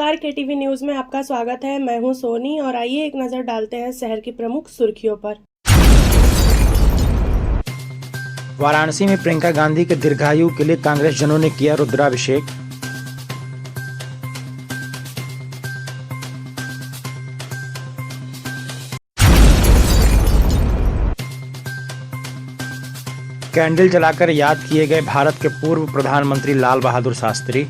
नमस्कार, KTV news में आपका स्वागत है। मैं हूं सोनी और आइए एक नजर डालते हैं शहर की प्रमुख सुर्खियों पर। वाराणसी में प्रियंका गांधी के दीर्घायु के लिए कांग्रेस जनों ने किया रुद्राभिषेक। कैंडल जलाकर याद किए गए भारत के पूर्व प्रधानमंत्री लाल बहादुर शास्त्री।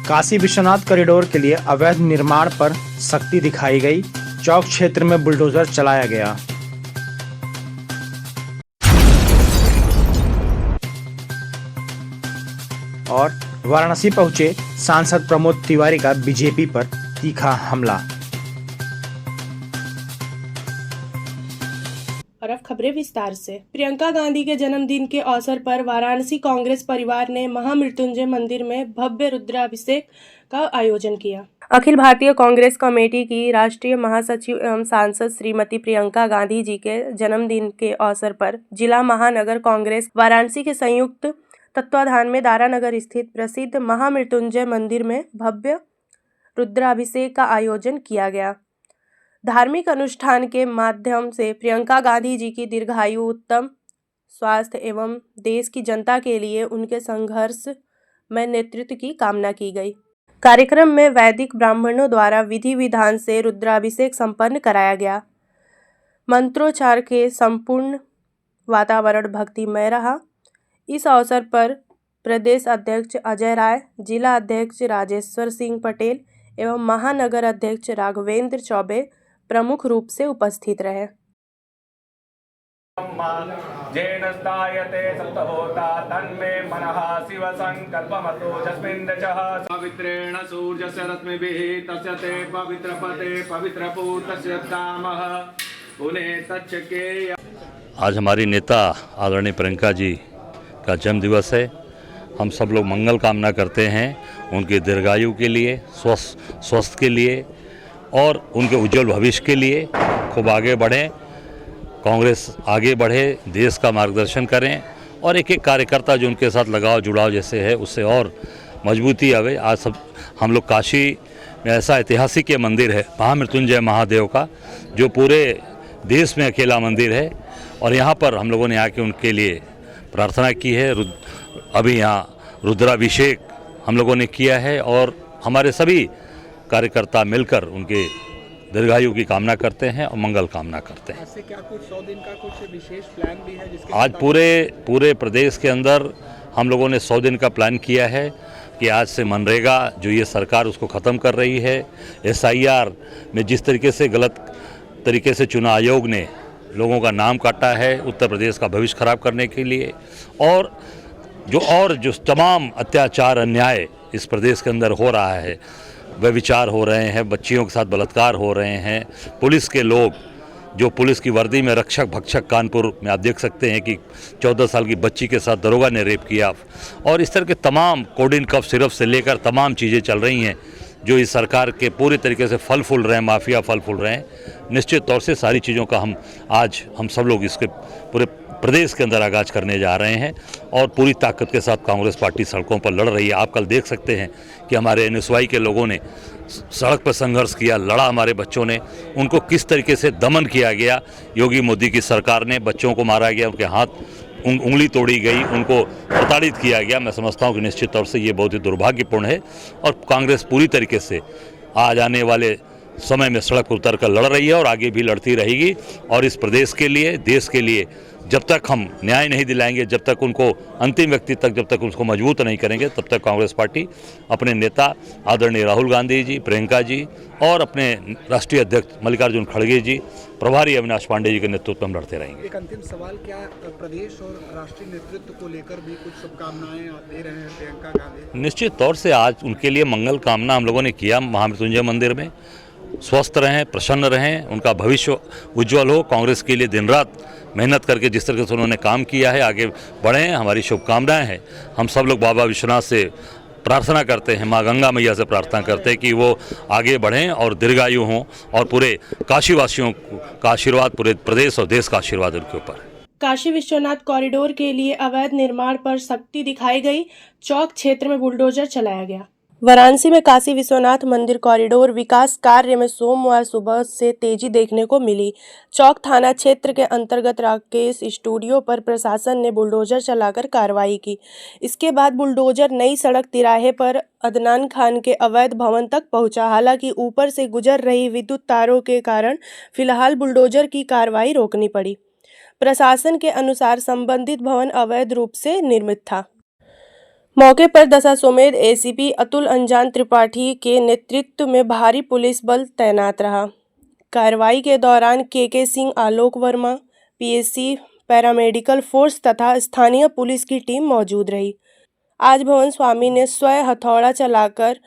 काशी विश्वनाथ कॉरिडोर के लिए अवैध निर्माण पर सख्ती दिखाई गई। चौक क्षेत्र में बुलडोजर चलाया गया। और वाराणसी पहुंचे सांसद प्रमोद तिवारी का बीजेपी पर तीखा हमला। और अब खबरें विस्तार से। प्रियंका गांधी के जन्मदिन के अवसर पर वाराणसी कांग्रेस परिवार ने महामृत्युंजय मंदिर में भव्य रुद्राभिषेक का आयोजन किया। अखिल भारतीय कांग्रेस कमेटी की राष्ट्रीय महासचिव एवं सांसद श्रीमती प्रियंका गांधी जी के जन्मदिन के अवसर पर जिला महानगर कांग्रेस वाराणसी के संयुक्त तत्वाधान में दारानगर स्थित प्रसिद्ध महामृत्युंजय मंदिर में भव्य रुद्राभिषेक का आयोजन किया गया। धार्मिक अनुष्ठान के माध्यम से प्रियंका गांधी जी की दीर्घायु, उत्तम स्वास्थ्य एवं देश की जनता के लिए उनके संघर्ष में नेतृत्व की कामना की गई। कार्यक्रम में वैदिक ब्राह्मणों द्वारा विधि विधान से रुद्राभिषेक संपन्न कराया गया। मंत्रोच्चार के संपूर्ण वातावरण भक्तिमय रहा। इस अवसर पर प्रदेश अध्यक्ष अजय राय, जिला अध्यक्ष राजेश्वर सिंह पटेल एवं महानगर अध्यक्ष राघवेंद्र चौबे प्रमुख रूप से उपस्थित रहे। पवित्रेण सूर्यस्य रश्मिभिः तस्य ते पवित्रपते पवित्रपूतस्य कामः पुने तच्चके। आज हमारी नेता आदरणीय प्रियंका जी का जन्म दिवस है। हम सब लोग मंगल कामना करते हैं उनके दीर्घायु के लिए, स्वस्थ के लिए और उनके उज्जवल भविष्य के लिए। खूब आगे बढ़ें, कांग्रेस आगे बढ़े, देश का मार्गदर्शन करें और एक एक कार्यकर्ता जो उनके साथ लगाव जुड़ाव जैसे है उससे और मजबूती आवे। आज सब हम लोग काशी में ऐसा ऐतिहासिक ये मंदिर है महामृत्युंजय महादेव का, जो पूरे देश में अकेला मंदिर है और यहाँ पर हम लोगों ने आके उनके लिए प्रार्थना की है। अभी यहाँ रुद्राभिषेक हम लोगों ने किया है और हमारे सभी कार्यकर्ता मिलकर उनके दीर्घायु की कामना करते हैं और मंगल कामना करते हैं। ऐसे क्या कुछ 100 दिन का कुछ विशेष प्लान भी है जिसके आज पूरे प्रदेश के अंदर हम लोगों ने 100 दिन का प्लान किया है कि आज से मनरेगा जो ये सरकार उसको ख़त्म कर रही है। SIR में जिस तरीके से गलत तरीके से चुनाव आयोग ने लोगों का नाम काटा है उत्तर प्रदेश का भविष्य खराब करने के लिए, और जो तमाम अत्याचार अन्याय इस प्रदेश के अंदर हो रहा है, व्यभिचार हो रहे हैं, बच्चियों के साथ बलात्कार हो रहे हैं, पुलिस के लोग जो पुलिस की वर्दी में रक्षक भक्षक, कानपुर में आप देख सकते हैं कि 14 साल की बच्ची के साथ दरोगा ने रेप किया, और इस तरह के तमाम कोडिन कफ सिरप से लेकर तमाम चीज़ें चल रही हैं जो इस सरकार के पूरी तरीके से फल फूल रहे हैं, माफिया फल फूल रहे हैं। निश्चित तौर से सारी चीज़ों का हम सब लोग इसके पूरे प्रदेश के अंदर आगाज करने जा रहे हैं और पूरी ताकत के साथ कांग्रेस पार्टी सड़कों पर लड़ रही है। आप कल देख सकते हैं कि हमारे NSY के लोगों ने सड़क पर संघर्ष किया, लड़ा, हमारे बच्चों ने, उनको किस तरीके से दमन किया गया। योगी मोदी की सरकार ने बच्चों को मारा गया, उनके हाथ उंगली तोड़ी गई, उनको प्रताड़ित किया गया। मैं समझता हूँ कि निश्चित तौर से ये बहुत ही दुर्भाग्यपूर्ण है और कांग्रेस पूरी तरीके से आज आने वाले समय में सड़क पर उतर कर लड़ रही है और आगे भी लड़ती रहेगी। और इस प्रदेश के लिए, देश के लिए जब तक हम न्याय नहीं दिलाएंगे, जब तक उनको अंतिम व्यक्ति तक जब तक उसको मजबूत नहीं करेंगे, तब तक कांग्रेस पार्टी अपने नेता आदरणीय राहुल गांधी जी, प्रियंका जी और अपने राष्ट्रीय अध्यक्ष मल्लिकार्जुन खड़गे जी, प्रभारी अविनाश पांडे जी के नेतृत्व में लड़ते रहेंगे। एक अंतिम सवाल, क्या प्रदेश और राष्ट्रीय नेतृत्व को लेकर भी कुछ शुभकामनाएं आप दे रहे हैं प्रियंका गांधी? निश्चित तौर से आज उनके लिए मंगल कामना हम लोगों ने किया महामृत्युंजय मंदिर में। स्वस्थ रहें, प्रसन्न रहें, उनका भविष्य उज्जवल हो। कांग्रेस के लिए दिन रात मेहनत करके जिस तरीके से उन्होंने काम किया है आगे बढ़ें, हमारी शुभकामनाएं हैं। हम सब लोग बाबा विश्वनाथ से प्रार्थना करते हैं, माँ गंगा मैया से प्रार्थना करते हैं कि वो आगे बढ़ें और दीर्घायु हों और पूरे काशीवासियों का आशीर्वाद, पूरे प्रदेश और देश का आशीर्वाद उनके ऊपर है। काशी विश्वनाथ कॉरिडोर के लिए अवैध निर्माण पर सख्ती दिखाई गई, चौक क्षेत्र में बुलडोजर चलाया गया। वाराणसी में काशी विश्वनाथ मंदिर कॉरिडोर विकास कार्य में सोमवार सुबह से तेजी देखने को मिली। चौक थाना क्षेत्र के अंतर्गत राकेश स्टूडियो पर प्रशासन ने बुलडोजर चलाकर कार्रवाई की। इसके बाद बुलडोजर नई सड़क तिराहे पर अदनान खान के अवैध भवन तक पहुंचा। हालांकि ऊपर से गुजर रही विद्युत तारों के कारण फिलहाल बुलडोजर की कार्रवाई रोकनी पड़ी। प्रशासन के अनुसार संबंधित भवन अवैध रूप से निर्मित था। मौके पर दशाश्वमेध एसीपी अतुल अंजन त्रिपाठी के नेतृत्व में भारी पुलिस बल तैनात रहा। कार्रवाई के दौरान के सिंह, आलोक वर्मा, पीएससी, पैरामेडिकल फोर्स तथा स्थानीय पुलिस की टीम मौजूद रही। आज भवन स्वामी ने स्वयं हथौड़ा चलाकर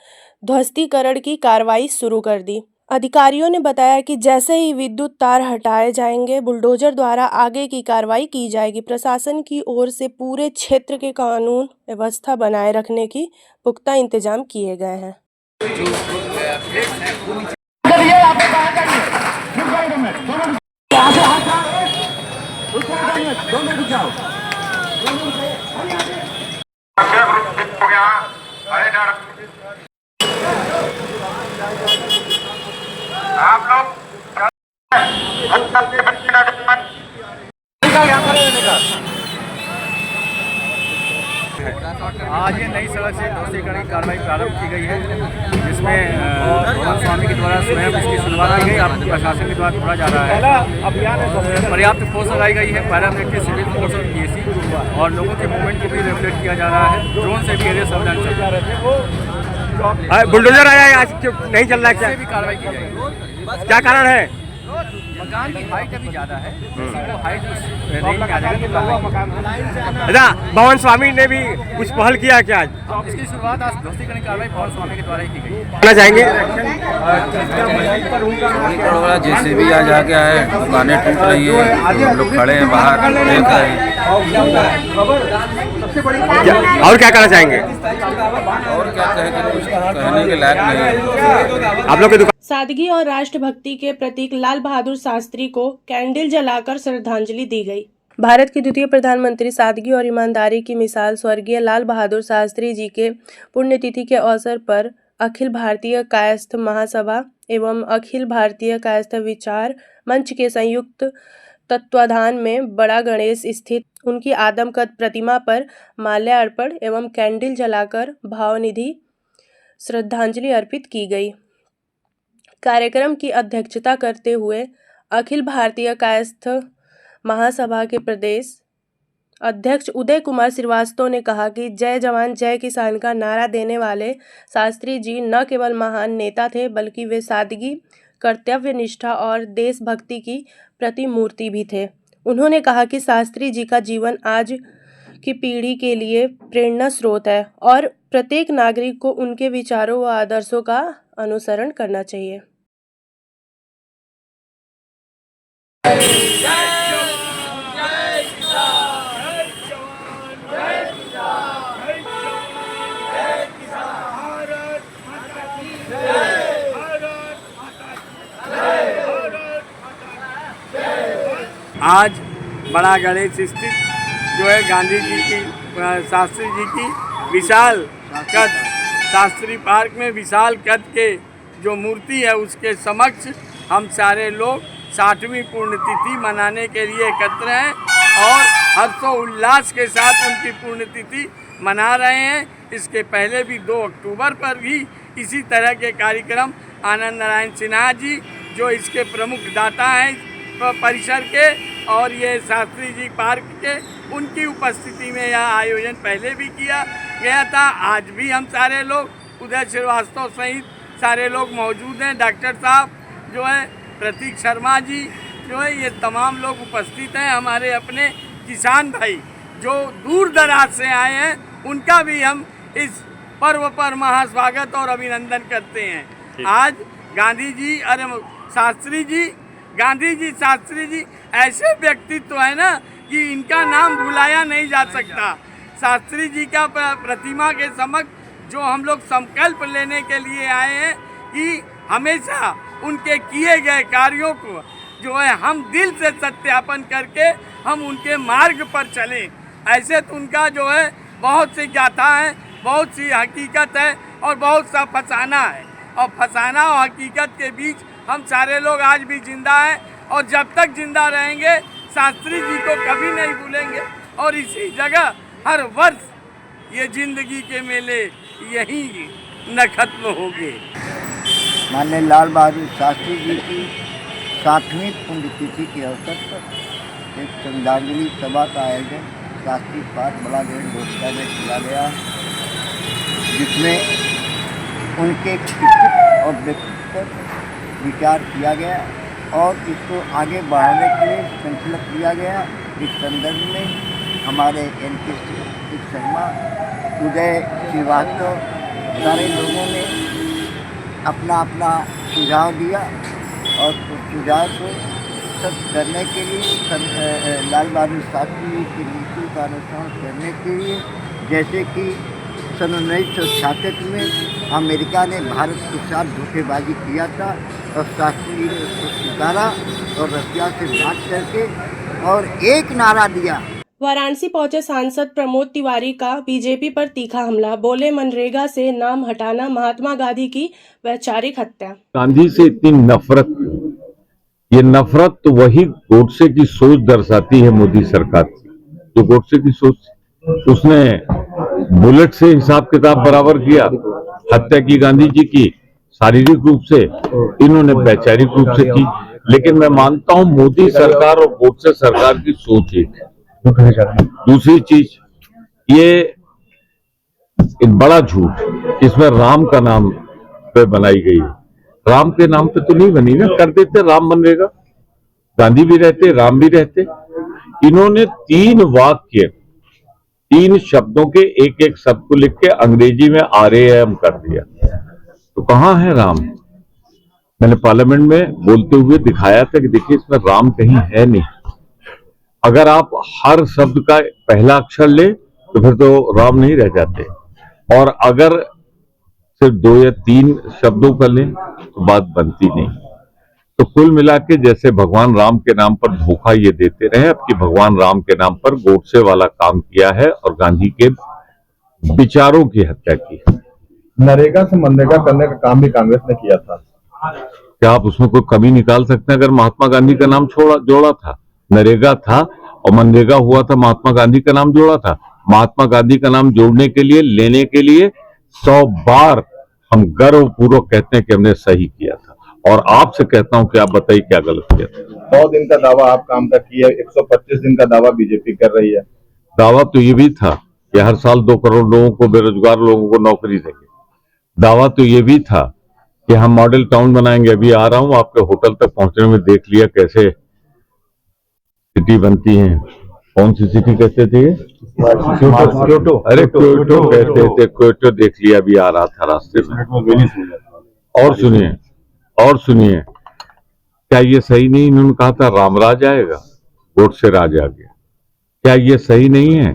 ध्वस्तीकरण की कार्रवाई शुरू कर दी। अधिकारियों ने बताया कि जैसे ही विद्युत तार हटाए जाएंगे, बुलडोजर द्वारा आगे की कार्रवाई की जाएगी। प्रशासन की ओर से पूरे क्षेत्र के कानून व्यवस्था बनाए रखने की पुख्ता इंतजाम किए गए हैं। आप लोग आज ये नई सड़क से ध्वस्तीकरण की कार्रवाई प्रारंभ की गई है, जिसमें भवन स्वामी के द्वारा स्वयं इसकी शुरुआत की गई। अब प्रशासन के द्वारा तोड़ा जा रहा है। पर्याप्त फोर्स लगाई गई है, पैरामिलिट्री, सिविल फोर्स और पीएसी, और लोगों के मूवमेंट को भी रेगुलेट किया जा रहा है। ड्रोन से भी एरिया सर्वेलेंस चल रहा है। बुलडोजर आया है, आज क्यों नहीं चल रहा है? क्या भी कार्रवाई की जाएगी। क्या कारण है? मकान की हाइट अभी ज़्यादा है, हाइट रेंज में आ जाएगा। अच्छा, भवन स्वामी ने भी कुछ पहल किया क्या आज? इसकी शुरुआत आज ध्वस्तीकरण कार्रवाई भवन स्वामी के द्वारा ही की गई। करना चाहेंगे? जेसीबी आज आ गया है, दुकानें टूट रही हैं, हम लोग खड़े हैं बाहर देख रहे हैं। और क्या करना चाहेंगे? और क्या कहें, कुछ कहने के लायक नहीं है। आप लोग की दुकान सादगी और राष्ट्रभक्ति के प्रतीक लाल बहादुर शास्त्री को कैंडल जलाकर श्रद्धांजलि दी गई। भारत के द्वितीय प्रधानमंत्री सादगी और ईमानदारी की मिसाल स्वर्गीय लाल बहादुर शास्त्री जी के पुण्यतिथि के अवसर पर अखिल भारतीय कायस्थ महासभा एवं अखिल भारतीय कायस्थ विचार मंच के संयुक्त तत्वाधान में बड़ा गणेश स्थित उनकी आदमकद प्रतिमा पर माल्यार्पण एवं कैंडल जलाकर भावनिधि श्रद्धांजलि अर्पित की गई। कार्यक्रम की अध्यक्षता करते हुए अखिल भारतीय कायस्थ महासभा के प्रदेश अध्यक्ष उदय कुमार श्रीवास्तव ने कहा कि जय जवान जय किसान का नारा देने वाले शास्त्री जी न केवल महान नेता थे, बल्कि वे सादगी, कर्तव्य निष्ठा और देशभक्ति की प्रतिमूर्ति भी थे। उन्होंने कहा कि शास्त्री जी का जीवन आज की पीढ़ी के लिए प्रेरणा स्रोत है और प्रत्येक नागरिक को उनके विचारों व आदर्शों का अनुसरण करना चाहिए। आज बड़ा गणेश स्थित जो है गांधी जी की, शास्त्री जी की विशाल कद, शास्त्री पार्क में विशाल कद के जो मूर्ति है उसके समक्ष हम सारे लोग 60वीं पुण्यतिथि मनाने के लिए एकत्र हैं और हर्षोल्लास के साथ उनकी पुण्यतिथि मना रहे हैं। इसके पहले भी 2 अक्टूबर पर भी इसी तरह के कार्यक्रम आनंद नारायण सिन्हा जी जो इसके प्रमुख दाता हैं परिसर के और ये शास्त्री जी पार्क के, उनकी उपस्थिति में यह आयोजन पहले भी किया गया था। आज भी हम सारे लोग उदय श्रीवास्तव सहित सारे लोग मौजूद हैं। डॉक्टर साहब जो है, प्रतीक शर्मा जी जो है, ये तमाम लोग उपस्थित हैं। हमारे अपने किसान भाई जो दूर दराज से आए हैं, उनका भी हम इस पर्व पर महास्वागत और अभिनंदन करते हैं। आज गांधी जी गांधी जी शास्त्री जी ऐसे व्यक्तित्व है ना कि इनका नाम भुलाया नहीं जा सकता। शास्त्री जी का प्रतिमा के समक्ष जो हम लोग संकल्प लेने के लिए आए हैं कि हमेशा उनके किए गए कार्यों को जो है हम दिल से सत्यापन करके हम उनके मार्ग पर चलें। ऐसे तो उनका जो है बहुत सी गाथा है, बहुत सी हकीकत है और बहुत सा फसाना है, और फसाना और हकीकत के बीच हम सारे लोग आज भी जिंदा हैं और जब तक जिंदा रहेंगे शास्त्री जी को कभी नहीं भूलेंगे। और इसी जगह हर वर्ष ये जिंदगी के मेले यहीं न खत्म होंगे। माननीय लाल बहादुर शास्त्री जी की 60वीं पुण्यतिथि के अवसर पर एक श्रद्धांजलि सभा का आयोजन शास्त्री पार्क बलागढ़ घोषणा में किया गया, जिसमें उनके कृतित्व और व्यक्तित्व पर विचार किया गया और इसको आगे बढ़ाने के लिए संकल्प लिया गया। इस संदर्भ में हमारे NK शर्मा, उदय श्रीवास्तव सारे लोगों ने अपना अपना सुझाव दिया और उस सुझाव को सत्य करने के लिए लाल बहादुर शास्त्री जी की नीति का अनुसरण करने के लिए, जैसे कि सन 1966 में अमेरिका ने भारत के साथ धोखेबाजी किया था और शास्त्री जी ने उसको स्वीकारा और रसिया से बात करके और एक नारा दिया। वाराणसी पहुंचे सांसद प्रमोद तिवारी का बीजेपी पर तीखा हमला, बोले मनरेगा से नाम हटाना महात्मा गांधी की वैचारिक हत्या। गांधी से इतनी नफरत क्यों? ये नफरत तो वही गोडसे की सोच दर्शाती है मोदी सरकार की। जो गोडसे की सोच, उसने बुलेट से हिसाब किताब बराबर किया, हत्या की गांधी जी की शारीरिक रूप से, इन्होंने वैचारिक रूप से की। लेकिन मैं मानता हूं मोदी सरकार और गोडसे सरकार की सोच एक है। दूसरी चीज, ये एक बड़ा झूठ इसमें राम का नाम पे बनाई गई है। राम के नाम पे तो नहीं बनी ना, कर देते राम मनरेगा, गांधी भी रहते, राम भी रहते। इन्होंने 3 वाक्य, 3 शब्दों के एक एक शब्द को लिख के अंग्रेजी में RAM कर दिया। तो कहां है राम? मैंने पार्लियामेंट में बोलते हुए दिखाया था कि देखिए इसमें राम कहीं है नहीं। अगर आप हर शब्द का पहला अक्षर ले तो फिर तो राम नहीं रह जाते, और अगर सिर्फ 2 या 3 शब्दों का लें तो बात बनती नहीं। तो कुल मिला के जैसे भगवान राम के नाम पर धोखा ये देते रहे, अब कि भगवान राम के नाम पर गोडसे वाला काम किया है और गांधी के विचारों की हत्या की। नरेगा से मनरेगा करने का काम भी कांग्रेस ने किया था। क्या आप उसमें कोई कमी निकाल सकते हैं? अगर महात्मा गांधी का नाम जोड़ा था, नरेगा था और मनरेगा हुआ था, महात्मा गांधी का नाम जोड़ा था। महात्मा गांधी का नाम जोड़ने के लिए, लेने के लिए 100 बार हम गर्वपूर्वक कहते हैं कि हमने सही किया था। और आपसे कहता हूं कि आप बताइए क्या गलत किया था। 100 दिन का दावा आप काम का किया, 125 दिन का दावा बीजेपी कर रही है। दावा तो ये भी था कि हर साल 2 करोड़ लोगों को, बेरोजगार लोगों को नौकरी देंगे। दावा तो ये भी था कि हम मॉडल टाउन बनाएंगे। अभी आ रहा हूं, आपके होटल तक पहुंचने में देख लिया कैसे सिटी बनती है। कौन सी सिटी कहते थे? क्योटो। अरे क्योटो कहते थे, क्योटो देख लिया, अभी आ रहा था रास्ते में। और सुनिए, क्या ये सही नहीं? इन्होंने कहा था रामराज आएगा, गोडसे राज आ गया। क्या ये सही नहीं है?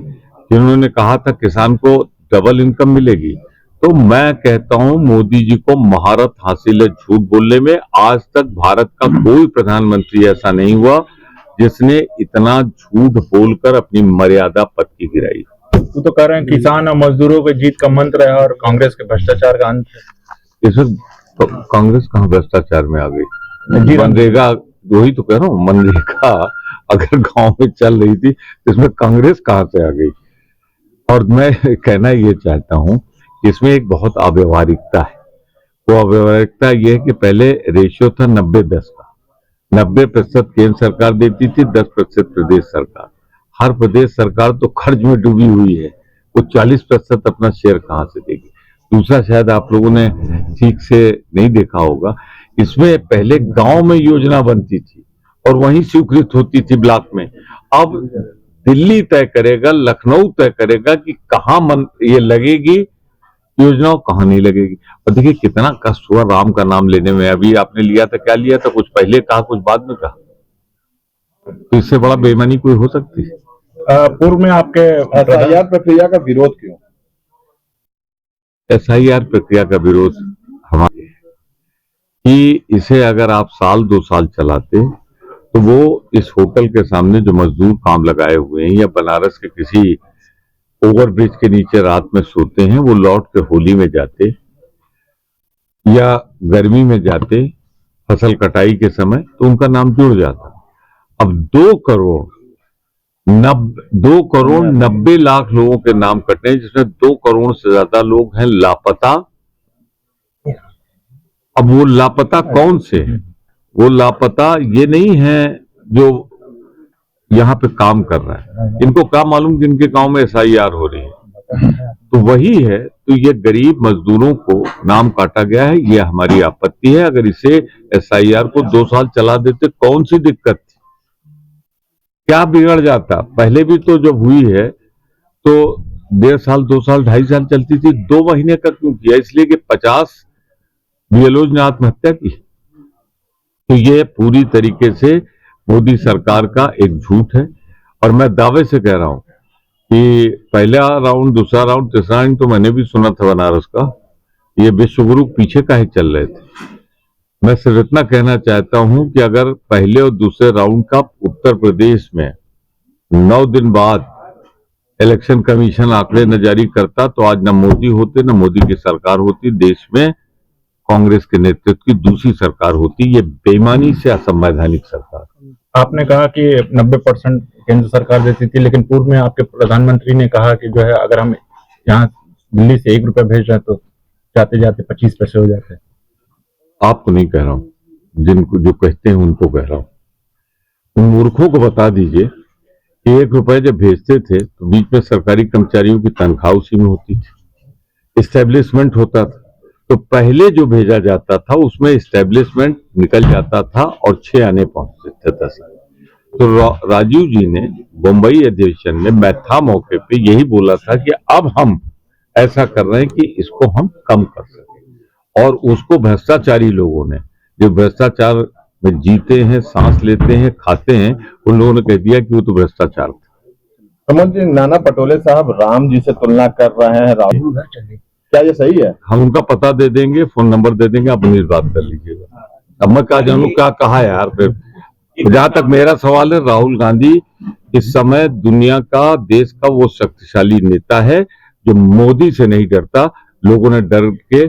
इन्होंने कहा था किसान को डबल इनकम मिलेगी। तो मैं कहता हूं मोदी जी को महारत हासिल है झूठ बोलने में। आज तक भारत का कोई प्रधानमंत्री ऐसा नहीं हुआ जिसने इतना झूठ बोलकर अपनी मर्यादा पद की गिराई। तो कह रहे हैं किसान और मजदूरों की जीत का मंत्र है और कांग्रेस के भ्रष्टाचार का अंत है। इसमें तो कांग्रेस कहां भ्रष्टाचार में आ गई? मनरेगा, वही तो कह रहा हूं, मनरेगा अगर गांव में चल रही थी इसमें कांग्रेस कहां से आ गई? और मैं कहना ये चाहता हूं, इसमें एक बहुत अव्यवहारिकता है। वो अव्यवहारिकता ये है कि पहले रेशियो था 90-10 का। 90% केंद्र सरकार देती थी, 10% प्रदेश सरकार। हर प्रदेश सरकार तो खर्च में डूबी हुई है, वो 40% अपना शेयर कहां से देगी? दूसरा, शायद आप लोगों ने ठीक से नहीं देखा होगा, इसमें पहले गांव में योजना बनती थी और वहीं स्वीकृत होती थी ब्लॉक में। अब दिल्ली तय करेगा, लखनऊ तय करेगा कि कहां ये लगेगी योजनाओं, कहां नहीं लगेगी। और देखिए कितना कष्ट हुआ राम का नाम लेने में। अभी आपने लिया था, क्या लिया था? कुछ पहले कहा, कुछ बाद में कहा। तो इससे बड़ा बेईमानी कोई हो सकती है? पूर्व में आपके SIR प्रक्रिया का विरोध क्यों? SIR प्रक्रिया का विरोध हमारे कि इसे अगर आप 1-2 साल चलाते तो वो इस होटल के सामने जो मजदूर काम लगाए हुए हैं या बनारस के किसी ओवरब्रिज के नीचे रात में सोते हैं, वो लौट के होली में जाते या गर्मी में जाते फसल कटाई के समय, तो उनका नाम जुड़ जाता। अब 2 करोड़ 90 लाख लोगों के नाम कटे हैं, जिसमें 2 करोड़ से ज्यादा लोग हैं लापता। अब वो लापता कौन से हैं? वो लापता ये नहीं है जो यहाँ पे काम कर रहा है, इनको क्या मालूम जिनके गांव में SIR हो रही है, तो वही है। तो ये गरीब मजदूरों को नाम काटा गया है, ये हमारी आपत्ति है। अगर इसे SIR को 2 साल चला देते, कौन सी दिक्कत थी, क्या बिगड़ जाता? पहले भी तो जब हुई है तो 1.5 साल 2 साल 2.5 साल चलती थी, 2 महीने का क्यों किया? इसलिए कि 50 BLOs ने आत्महत्या की। तो ये पूरी तरीके से मोदी सरकार का एक झूठ है। और मैं दावे से कह रहा हूं कि पहला राउंड, दूसरा राउंड, तीसरा राउंड तो मैंने भी सुना था बनारस का, ये विश्वगुरु पीछे काहे चल रहे थे। मैं सिर्फ इतना कहना चाहता हूं कि अगर पहले और दूसरे राउंड का उत्तर प्रदेश में 9 दिन बाद इलेक्शन कमीशन आंकड़े न जारी करता, तो आज न मोदी होते, न मोदी की सरकार होती, देश में कांग्रेस के नेतृत्व की दूसरी सरकार होती। ये बेईमानी से असंवैधानिक सरकार। आपने कहा कि 90% केंद्र सरकार देती थी, लेकिन पूर्व में आपके प्रधानमंत्री ने कहा कि जो है अगर हम यहाँ दिल्ली से 1 रुपया भेज रहे हैं तो जाते जाते 25 पैसे हो जाते हैं। आपको नहीं कह रहा हूं, जिनको जो कहते हैं उनको कह रहा हूं। उन मूर्खों को बता दीजिए कि 1 रुपए जब भेजते थे तो बीच में सरकारी कर्मचारियों की तनख्वाह उसी में होती थी, इस्टेब्लिशमेंट होता था। तो पहले जो भेजा जाता था उसमें इस्टेब्लिशमेंट निकल जाता था और 6 आने पहुंचते थे 10 आने। तो राजीव जी ने बम्बई अधिवेशन में, मैं था मौके पे, यही बोला था कि अब हम ऐसा कर रहे हैं कि इसको हम कम कर सकें। और उसको भ्रष्टाचारी लोगों ने, जो भ्रष्टाचार में जीते हैं, सांस लेते हैं, खाते हैं, उन लोगों ने कह दिया कि वो तो भ्रष्टाचार था। प्रमोद जी, नाना पटोले साहब राम जी से तुलना कर रहे हैं राहुल, क्या ये सही है? हम उनका पता दे देंगे, फोन नंबर दे देंगे, आप उन्हीं से बात कर लीजिएगा। अब मैं क्या जानूं क्या कहा यार। फिर जहां तक मेरा सवाल है, राहुल गांधी इस समय दुनिया का, देश का वो शक्तिशाली नेता है जो मोदी से नहीं डरता। लोगों ने डर के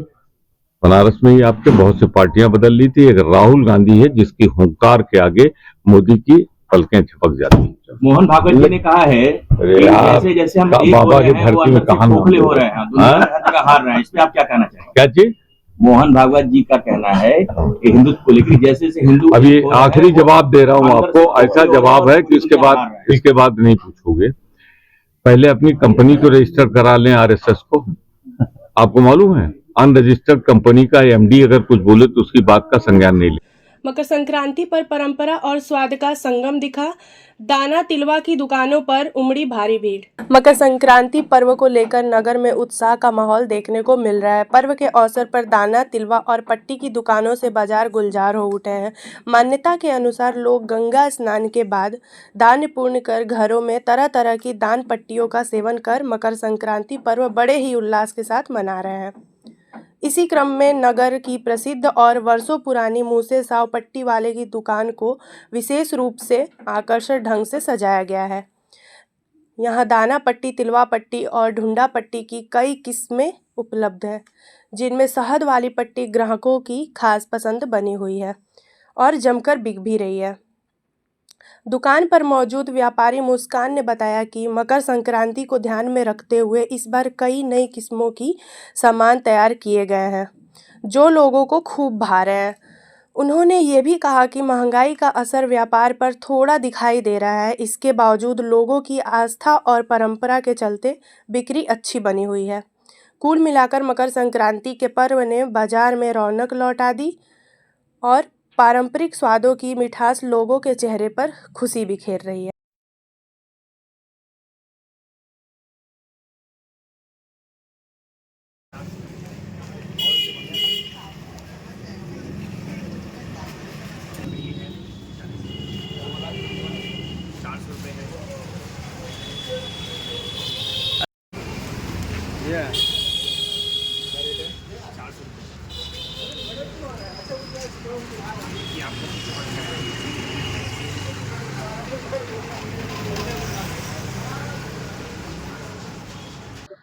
बनारस में ही आपके बहुत सी पार्टियां बदल ली थी। एक राहुल गांधी है जिसकी हुंकार के आगे मोदी की पलकें छपक जाती हैं। मोहन भागवत जी ने कहा है कि जैसे हम एक बाबा की हो रहे हैं, धरती में कहां खोखले हो रहे हैं, दुनिया हर जगह हार रहे हैं। इस पे आप क्या कहना चाहेंगे? क्या चीज? मोहन भागवत जी का कहना है कि हिंदुत्व को लेकर जैसे हिंदू, अभी आखिरी जवाब दे रहा हूं आपको। ऐसा जवाब है कि इसके बाद नहीं पूछोगे। पहले अपनी कंपनी को रजिस्टर करा लें RSS को। आपको मालूम है अनरजिस्टर्ड कंपनी का MD अगर कुछ बोले तो उसकी बात का संज्ञान नहीं ले। मकर संक्रांति पर परंपरा और स्वाद का संगम दिखा। दाना तिलवा की दुकानों पर उमड़ी भारी भीड़। मकर संक्रांति पर्व को लेकर नगर में उत्साह का माहौल देखने को मिल रहा है। पर्व के अवसर पर दाना, तिलवा और पट्टी की दुकानों से बाजार गुलजार हो उठे हैं। मान्यता के अनुसार लोग गंगा स्नान के बाद दान पुण्य कर घरों में तरह तरह की दान पट्टियों का सेवन कर मकर संक्रांति पर्व बड़े ही उल्लास के साथ मना रहे हैं। इसी क्रम में नगर की प्रसिद्ध और वर्षों पुरानी मूसे साव पट्टी वाले की दुकान को विशेष रूप से आकर्षक ढंग से सजाया गया है। यहाँ दाना पट्टी, तिलवा पट्टी और ढूंढा पट्टी की कई किस्में उपलब्ध हैं, जिनमें शहद वाली पट्टी ग्राहकों की खास पसंद बनी हुई है और जमकर बिक भी रही है। दुकान पर मौजूद व्यापारी मुस्कान ने बताया कि मकर संक्रांति को ध्यान में रखते हुए इस बार कई नई किस्मों की सामान तैयार किए गए हैं, जो लोगों को खूब भा रहे हैं। उन्होंने ये भी कहा कि महंगाई का असर व्यापार पर थोड़ा दिखाई दे रहा है, इसके बावजूद लोगों की आस्था और परंपरा के चलते बिक्री अच्छी बनी हुई है। कुल मिलाकर मकर संक्रांति के पर्व ने बाजार में रौनक लौटा दी और पारंपरिक स्वादों की मिठास लोगों के चेहरे पर खुशी बिखेर रही है।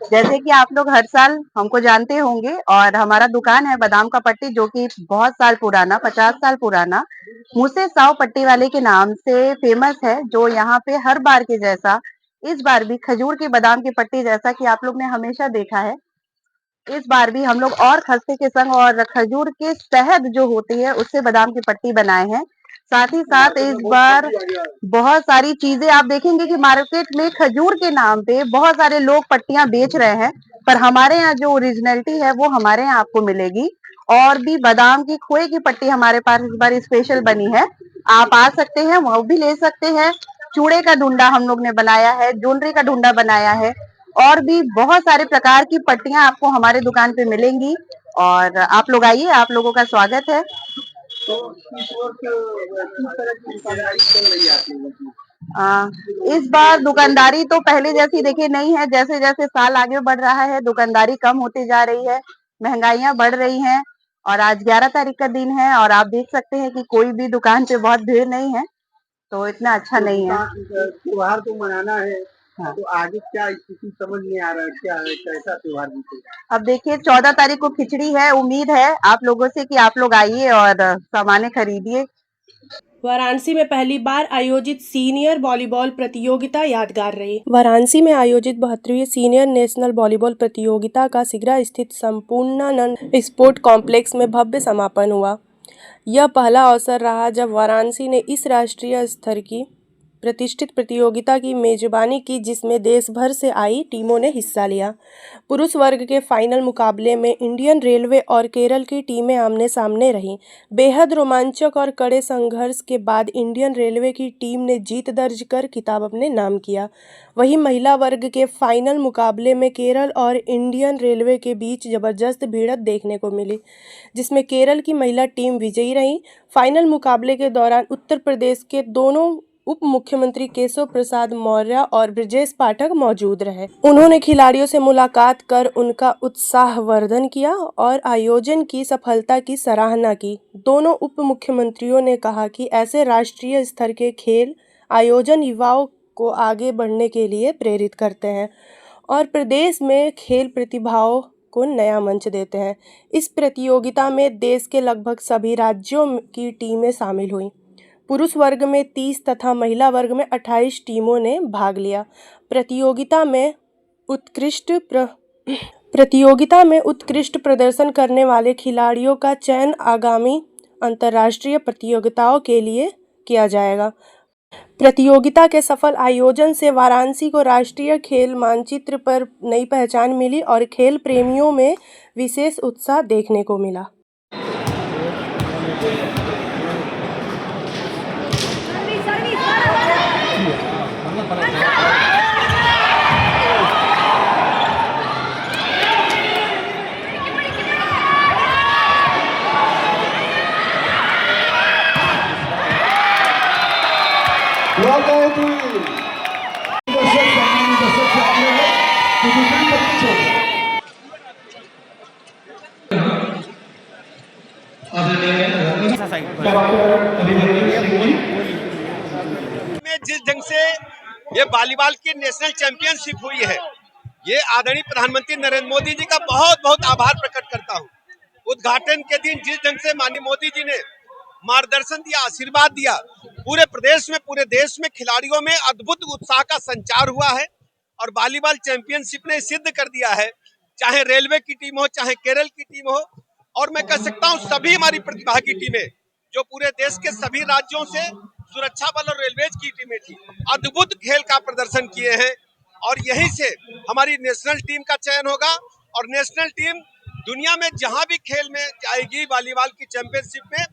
जैसे कि आप लोग हर साल हमको जानते होंगे और हमारा दुकान है बादाम का पट्टी, जो कि बहुत साल पुराना, 50 साल पुराना मुझसे 100 पट्टी वाले के नाम से फेमस है, जो यहाँ पे हर बार के जैसा इस बार भी खजूर की बादाम की पट्टी, जैसा कि आप लोग ने हमेशा देखा है, इस बार भी हम लोग और खस्ते के संग और खजूर के शहद जो होती है उससे बादाम की पट्टी बनाए हैं। साथ ही साथ इस बार बहुत सारी चीजें आप देखेंगे कि मार्केट में खजूर के नाम पे बहुत सारे लोग पट्टियां बेच रहे हैं, पर हमारे यहाँ जो ओरिजिनलिटी है वो हमारे यहाँ आपको मिलेगी। और भी बादाम की खोए की पट्टी हमारे पास इस बार स्पेशल बनी है, आप आ सकते हैं, वो भी ले सकते हैं। चूड़े का ढूंढा हम लोग ने बनाया है, ज्वेलरी का ढूंढा बनाया है, और भी बहुत सारे प्रकार की पट्टियां आपको हमारे दुकान पे मिलेंगी। और आप लोग आइए, आप लोगों का स्वागत है। तो इस वर्ष किस तरह की दुकानदारी चल रही है आप लोगों की? इस बार दुकानदारी तो पहले जैसी देखिए नहीं है, जैसे जैसे साल आगे बढ़ रहा है दुकानदारी कम होती जा रही है, महंगाइयां बढ़ रही हैं। और आज 11 तारीख का दिन है और आप देख सकते हैं कि कोई भी दुकान पे बहुत भीड़ नहीं है, तो इतना अच्छा नहीं है। त्योहार तो मनाना है, हाँ। तो आगे क्या स्थिति समझ नहीं आ रहा है, क्या है, कैसा त्योहार बीतेगा? अब देखिए 14 तारीख को खिचड़ी है, उम्मीद है आप लोगों से कि आप लोग आइए और सामानें खरीदिए। वाराणसी में पहली बार आयोजित सीनियर वॉलीबॉल प्रतियोगिता यादगार रही। वाराणसी में आयोजित 72वीं सीनियर नेशनल वॉलीबॉल प्रतियोगिता का सिगरा स्थित संपूर्णानंद स्पोर्ट कॉम्प्लेक्स में भव्य समापन हुआ। यह पहला अवसर रहा जब वाराणसी ने इस राष्ट्रीय स्तर की प्रतिष्ठित प्रतियोगिता की मेजबानी की, जिसमें देश भर से आई टीमों ने हिस्सा लिया। पुरुष वर्ग के फाइनल मुकाबले में इंडियन रेलवे और केरल की टीमें आमने सामने रहीं। बेहद रोमांचक और कड़े संघर्ष के बाद इंडियन रेलवे की टीम ने जीत दर्ज कर खिताब अपने नाम किया। वहीं महिला वर्ग के फाइनल मुकाबले में केरल और इंडियन रेलवे के बीच जबरदस्त भिड़ंत देखने को मिली, जिसमें केरल की महिला टीम विजयी रही। फाइनल मुकाबले के दौरान उत्तर प्रदेश के दोनों उप मुख्यमंत्री केशव प्रसाद मौर्य और ब्रजेश पाठक मौजूद रहे। उन्होंने खिलाड़ियों से मुलाकात कर उनका उत्साहवर्धन किया और आयोजन की सफलता की सराहना की। दोनों उप मुख्यमंत्रियों ने कहा कि ऐसे राष्ट्रीय स्तर के खेल आयोजन युवाओं को आगे बढ़ने के लिए प्रेरित करते हैं और प्रदेश में खेल प्रतिभाओं को नया मंच देते हैं। इस प्रतियोगिता में देश के लगभग सभी राज्यों की टीमें शामिल हुईं। पुरुष वर्ग में 30 तथा महिला वर्ग में 28 टीमों ने भाग लिया। प्रतियोगिता में उत्कृष्ट प्रदर्शन करने वाले खिलाड़ियों का चयन आगामी अंतर्राष्ट्रीय प्रतियोगिताओं के लिए किया जाएगा। प्रतियोगिता के सफल आयोजन से वाराणसी को राष्ट्रीय खेल मानचित्र पर नई पहचान मिली और खेल प्रेमियों में विशेष उत्साह देखने को मिला। में जिस ढंग से ये वॉलीबॉल की नेशनल चैंपियनशिप हुई है, ये आदरणीय प्रधानमंत्री नरेंद्र मोदी जी का बहुत बहुत आभार प्रकट करता हूँ। उद्घाटन के दिन जिस ढंग से माननीय मोदी जी ने मार्गदर्शन दिया, आशीर्वाद दिया, पूरे प्रदेश में, पूरे देश में खिलाड़ियों में अद्भुत उत्साह का संचार हुआ है और वॉलीबॉल चैंपियनशिप ने सिद्ध कर दिया है, चाहे रेलवे की टीम हो, चाहे केरल की टीम हो, और मैं कह सकता हूँ सभी हमारी प्रतिभागी टीमें जो पूरे देश के सभी राज्यों से सुरक्षा बल और रेलवेज की टीमें थी, अद्भुत खेल का प्रदर्शन किए हैं और यहीं से हमारी नेशनल टीम का चयन होगा और नेशनल टीम दुनिया में जहां भी खेल में जाएगी, वॉलीबॉल की चैंपियनशिप में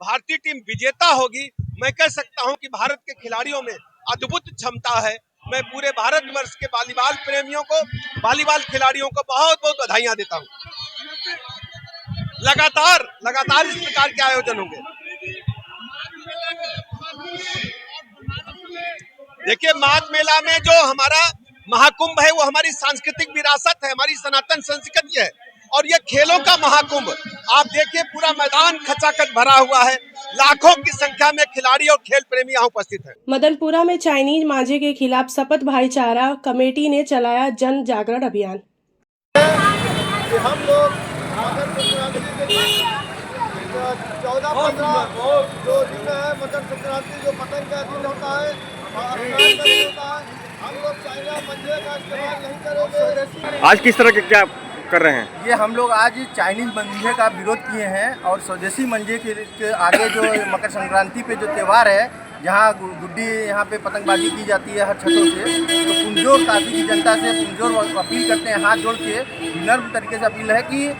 भारतीय टीम विजेता होगी। मैं कह सकता हूं कि भारत के खिलाड़ियों में अद्भुत क्षमता है। मैं पूरे भारतवर्ष के वॉलीबॉल प्रेमियों को, वॉलीबॉल खिलाड़ियों को बहुत बहुत बधाइयां देता हूं। लगातार इस प्रकार के आयोजन होंगे। देखिए, माघ मेला में जो हमारा महाकुंभ है वो हमारी सांस्कृतिक विरासत है, हमारी सनातन संस्कृति है और ये खेलों का महाकुंभ। आप देखिए पूरा मैदान खचाखच भरा हुआ है, लाखों की संख्या में खिलाड़ी और खेल प्रेमी यहाँ उपस्थित हैं। मदनपुरा में चाइनीज मांझे के खिलाफ शपथ भाईचारा कमेटी ने चलाया जन जागरण अभियान। कि हम लोग मकर संक्रांति के दिन 14-15 जो दिन है मकर संक्रांति जो पतंग का दिन होता है और स्नान का दिन होता है, हम लोग चाइना मंजे का इस्तेमाल नहीं करेंगे। आज किस तरह के क्या कर रहे हैं? ये हम लोग आज चाइनीज मंजे का विरोध किए हैं और स्वदेशी मंजे के आगे जो मकर संक्रांति पे जो त्यौहार है, जहाँ गुड्डी यहाँ पे पतंगबाजी की जाती है हर छतों से, तो पुंजोर काशी की जनता से पुंजोर अपील करते हैं, हाथ जोड़ के विनम्र तरीके से अपील है कि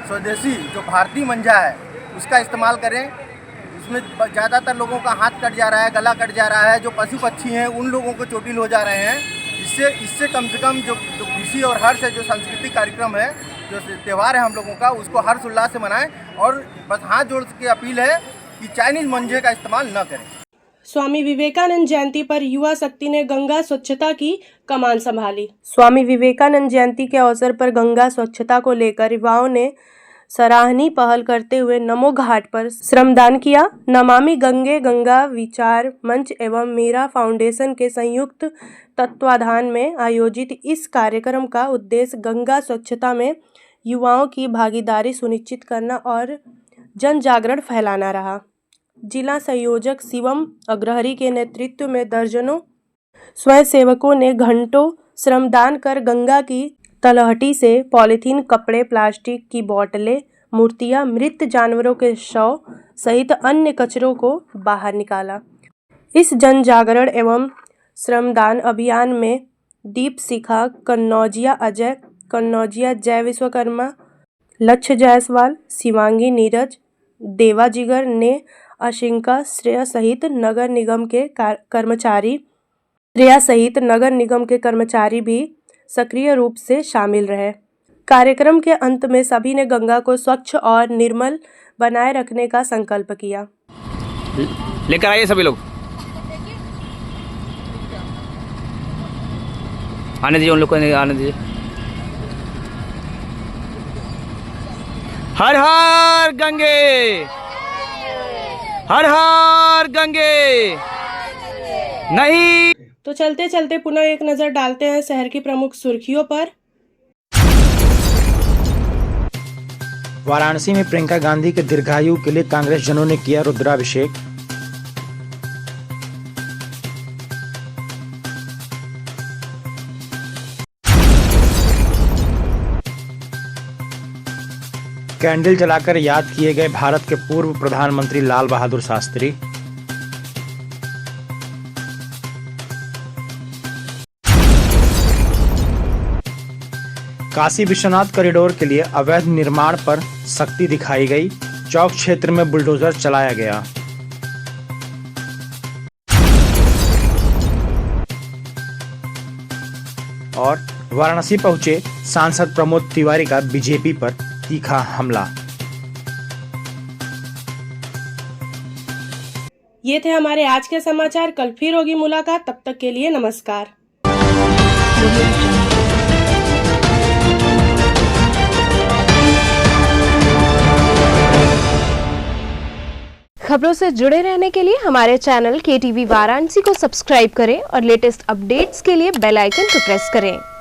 स्वदेशी जो भारतीय मंजा है उसका इस्तेमाल करें। इसमें ज़्यादातर लोगों का हाथ कट जा रहा है, गला कट जा रहा है, जो पशु पक्षी हैं उन लोगों को चोटिल हो जा रहे हैं। इससे कम से कम जो खुशी और हर्ष है, जो सांस्कृतिक कार्यक्रम है, जो त्यौहार है हम लोगों का, उसको हर्ष उल्लास से मनाएं और बस हाथ जोड़ के अपील है कि चाइनीज मंजे का इस्तेमाल न करें। स्वामी विवेकानंद जयंती पर युवा शक्ति ने गंगा स्वच्छता की कमान संभाली। स्वामी विवेकानंद जयंती के अवसर पर गंगा स्वच्छता को लेकर युवाओं ने सराहनीय पहल करते हुए नमो घाट पर श्रमदान किया। नमामि गंगे गंगा विचार मंच एवं मीरा फाउंडेशन के संयुक्त तत्वाधान में आयोजित इस कार्यक्रम का उद्देश्य गंगा स्वच्छता में युवाओं की भागीदारी सुनिश्चित करना और जन जागरण फैलाना रहा। जिला संयोजक शिवम अग्रहरी के नेतृत्व में दर्जनों स्वयंसेवकों ने घंटों श्रमदान कर गंगा की तलहटी से पॉलीथीन, कपड़े, प्लास्टिक की बोतलें, मूर्तियां, मृत जानवरों के शव सहित अन्य कचरों को बाहर निकाला। इस जन जागरण एवं श्रमदान अभियान में दीप शिखा कन्नौजिया, अजय कन्नौजिया, जय विश्वकर्मा, लक्ष्य जायसवाल, शिवांगी नीरज, देवा जिगर ने अशिंका श्रेया सहित नगर निगम के कर्मचारी भी सक्रिय रूप से शामिल रहे। कार्यक्रम के अंत में सभी ने गंगा को स्वच्छ और निर्मल बनाए रखने का संकल्प किया। लेकर आइए सभी लोग, आने दीजिए उन लोग को, आने दीजिए। हर हर गंगे, हर हर गंगे नहीं। तो चलते चलते पुनः एक नजर डालते हैं शहर की प्रमुख सुर्खियों पर। वाराणसी में प्रियंका गांधी के दीर्घायु के लिए कांग्रेस जनों ने किया रुद्राभिषेक। कैंडल जलाकर याद किए गए भारत के पूर्व प्रधानमंत्री लाल बहादुर शास्त्री। काशी विश्वनाथ कॉरिडोर के लिए अवैध निर्माण पर सख्ती दिखाई गई, चौक क्षेत्र में बुलडोजर चलाया गया। और वाराणसी पहुंचे सांसद प्रमोद तिवारी का बीजेपी पर तीखा हमला। ये थे हमारे आज के समाचार। कल फिर होगी मुलाकात, तब तक के लिए नमस्कार। खबरों से जुड़े रहने के लिए हमारे चैनल KTV वाराणसी को सब्सक्राइब करें और लेटेस्ट अपडेट्स के लिए बेल आइकन को प्रेस करें।